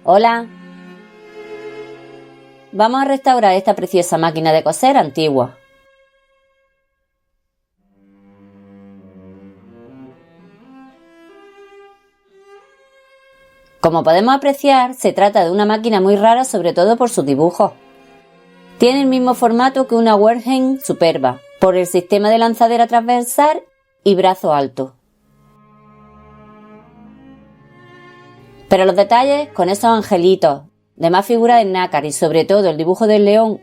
Hola. Vamos a restaurar esta preciosa máquina de coser antigua. Como podemos apreciar, se trata de una máquina muy rara, sobre todo por sus dibujos. Tiene el mismo formato que una Wertheim Superba, por el sistema de lanzadera transversal y brazo alto. Pero los detalles con esos angelitos, demás figuras en nácar y sobre todo el dibujo del león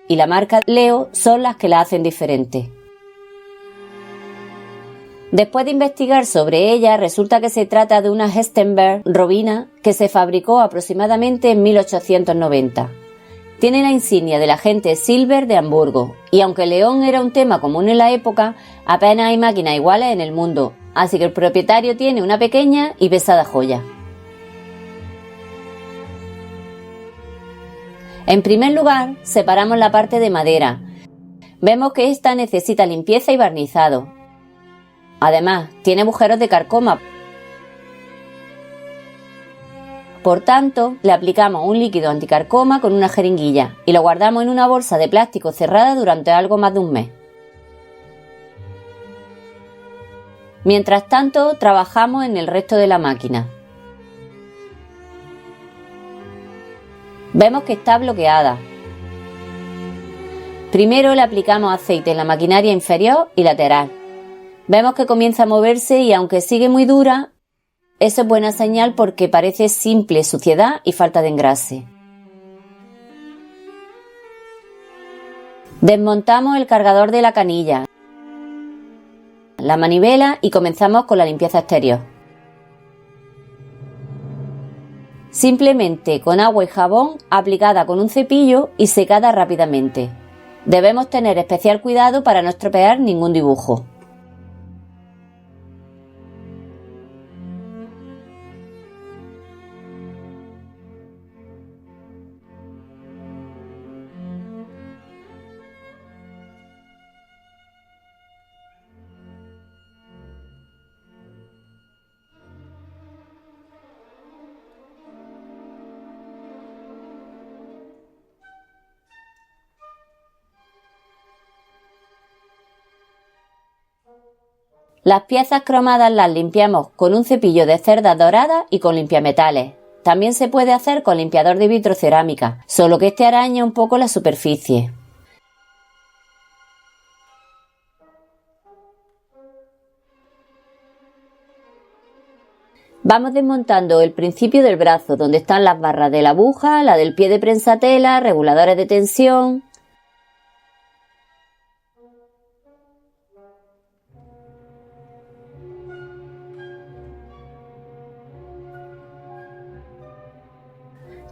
y la marca Leo son las que la hacen diferente. Después de investigar sobre ella, resulta que se trata de una Hessenberg Robina que se fabricó aproximadamente en 1890. Tiene la insignia del agente Silver de Hamburgo, y aunque el león era un tema común en la época, apenas hay máquinas iguales en el mundo, así que el propietario tiene una pequeña y pesada joya. En primer lugar, separamos la parte de madera. Vemos que esta necesita limpieza y barnizado. Además, tiene agujeros de carcoma. Por tanto, le aplicamos un líquido anticarcoma con una jeringuilla y lo guardamos en una bolsa de plástico cerrada durante algo más de un mes. Mientras tanto, trabajamos en el resto de la máquina. Vemos que está bloqueada. Primero le aplicamos aceite en la maquinaria inferior y lateral. Vemos que comienza a moverse y aunque sigue muy dura, eso es buena señal porque parece simple suciedad y falta de engrase. Desmontamos el cargador de la canilla, la manivela y comenzamos con la limpieza exterior. Simplemente con agua y jabón aplicada con un cepillo y secada rápidamente. Debemos tener especial cuidado para no estropear ningún dibujo. Las piezas cromadas las limpiamos con un cepillo de cerdas doradas y con limpiametales. También se puede hacer con limpiador de vitrocerámica, solo que este araña un poco la superficie. Vamos desmontando el principio del brazo, donde están las barras de la aguja, la del pie de prensatela, reguladores de tensión.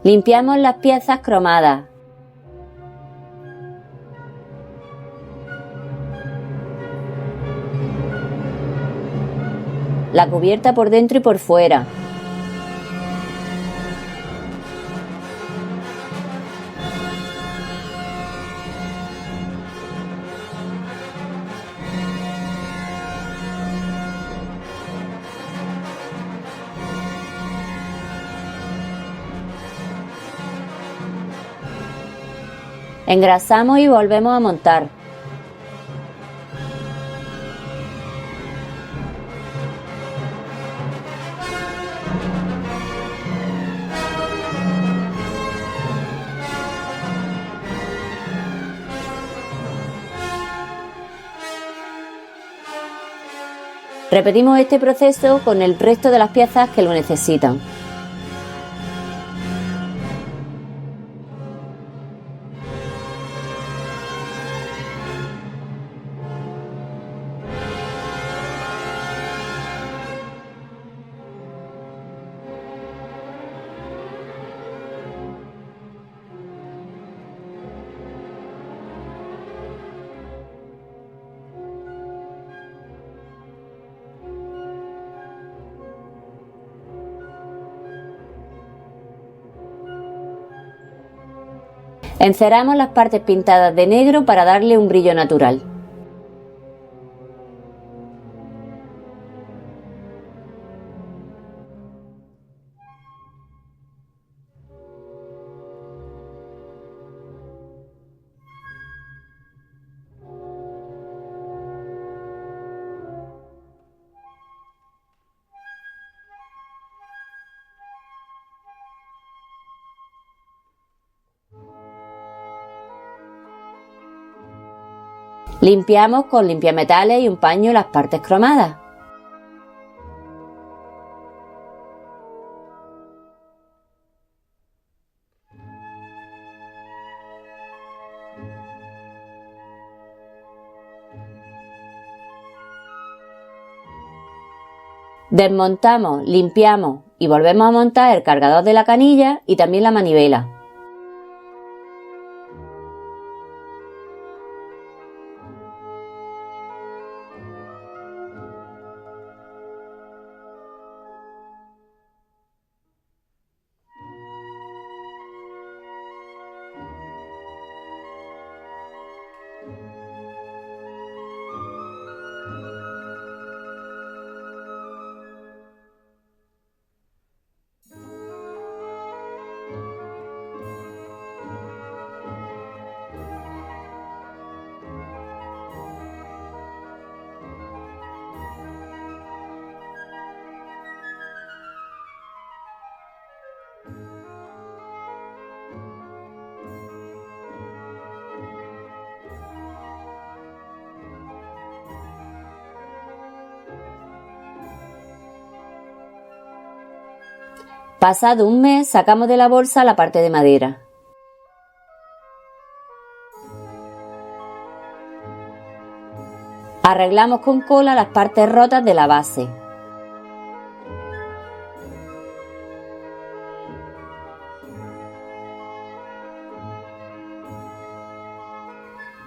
Limpiamos las piezas cromadas. La cubierta por dentro y por fuera. Engrasamos y volvemos a montar. Repetimos este proceso con el resto de las piezas que lo necesitan. Enceramos las partes pintadas de negro para darle un brillo natural. Limpiamos con limpiametales y un paño las partes cromadas. Desmontamos, limpiamos y volvemos a montar el cargador de la canilla y también la manivela. Pasado un mes, sacamos de la bolsa la parte de madera. Arreglamos con cola las partes rotas de la base.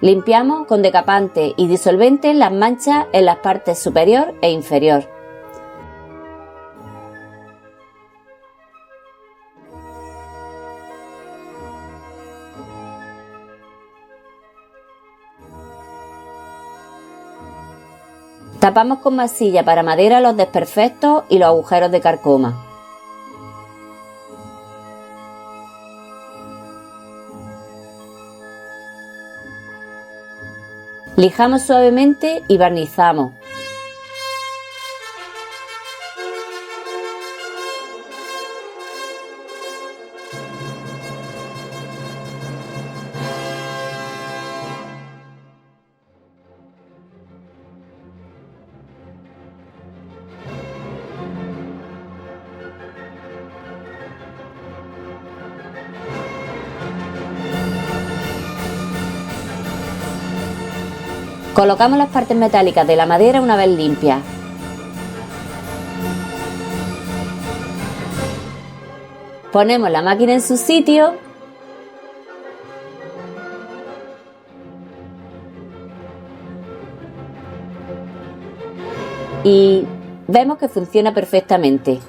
Limpiamos con decapante y disolvente las manchas en las partes superior e inferior. Tapamos con masilla para madera los desperfectos y los agujeros de carcoma. Lijamos suavemente y barnizamos. Colocamos las partes metálicas de la madera una vez limpias. Ponemos la máquina en su sitio y vemos que funciona perfectamente.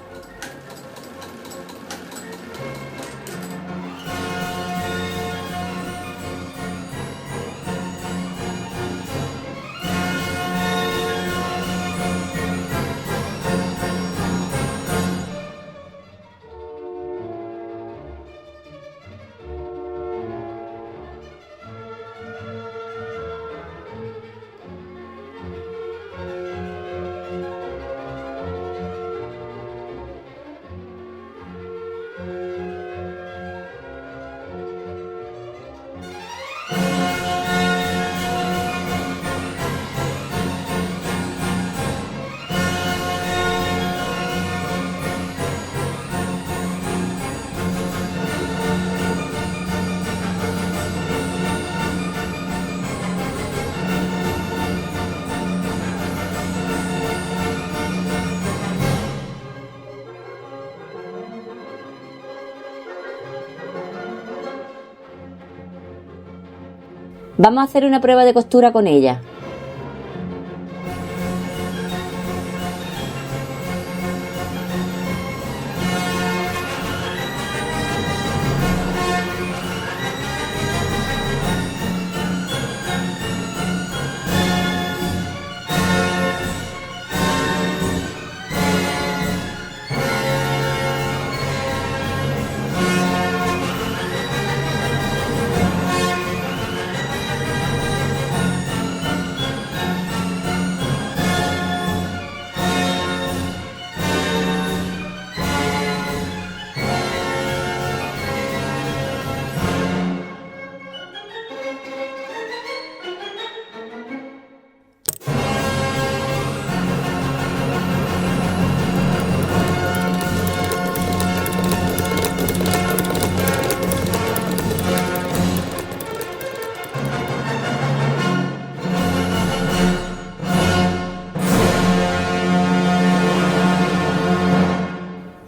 Vamos a hacer una prueba de costura con ella.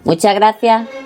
Muchas gracias.